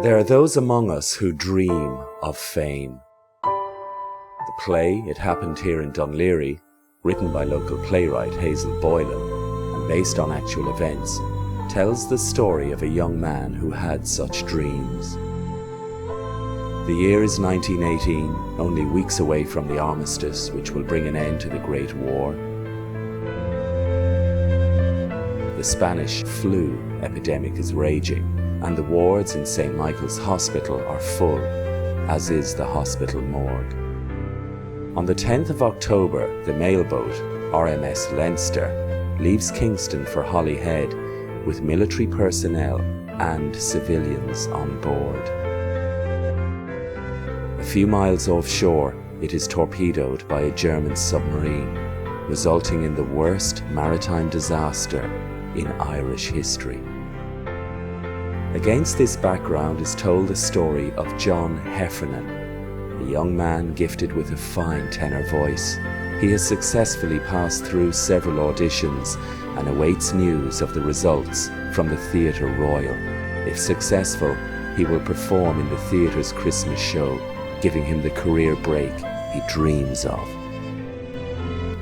There are those among us who dream of fame. The play It Happened Here in Dun Laoghaire, written by local playwright Hazel Boylan and based on actual events, tells the story of a young man who had such dreams. The year is 1918, only weeks away from the armistice which will bring an end to the Great War. The Spanish flu epidemic is raging, and the wards in St. Michael's Hospital are full, as is the hospital morgue. On the 10th of October, the mailboat RMS Leinster leaves Kingston for Holyhead with military personnel and civilians on board. A few miles offshore, it is torpedoed by a German submarine, resulting in the worst maritime disaster in Irish history. Against this background is told the story of John Heffernan, a young man gifted with a fine tenor voice. He has successfully passed through several auditions and awaits news of the results from the Theatre Royal. If successful, he will perform in the theatre's Christmas show, giving him the career break he dreams of.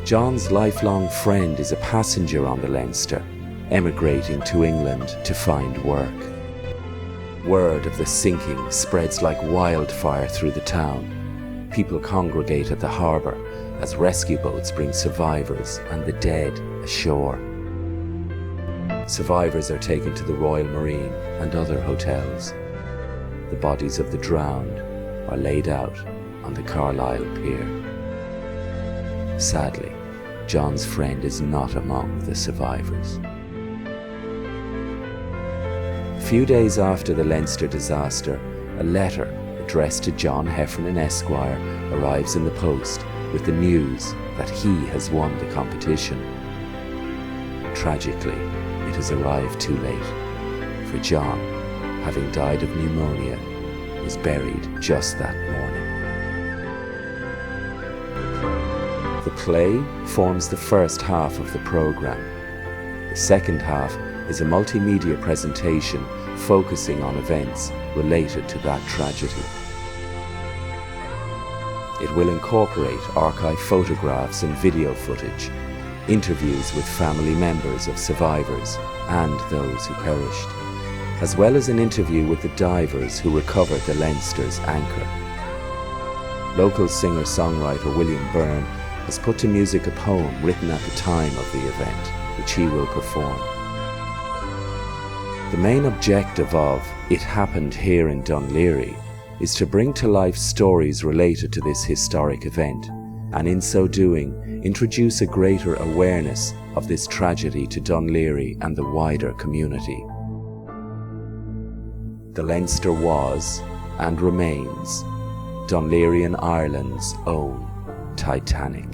John's lifelong friend is a passenger on the Leinster, emigrating to England to find work. Word of the sinking spreads like wildfire through the town. People congregate at the harbour as rescue boats bring survivors and the dead ashore. Survivors are taken to the Royal Marine and other hotels. The bodies of the drowned are laid out on the Carlisle pier. Sadly, John's friend is not among the survivors. A few days after the Leinster disaster, a letter addressed to John Heffernan Esquire arrives in the post with the news that he has won the competition. Tragically, it has arrived too late, for John, having died of pneumonia, was buried just that morning. The play forms the first half of the programme. The second half is a multimedia presentation focusing on events related to that tragedy. It will incorporate archive photographs and video footage, interviews with family members of survivors and those who perished, as well as an interview with the divers who recovered the Leinster's anchor. Local singer-songwriter William Byrne has put to music a poem written at the time of the event, which he will perform. The main objective of It Happened Here in Dun Laoghaire is to bring to life stories related to this historic event, and in so doing, introduce a greater awareness of this tragedy to Dun Laoghaire and the wider community. The Leinster was, and remains, Dun Laoghaire and Ireland's own Titanic.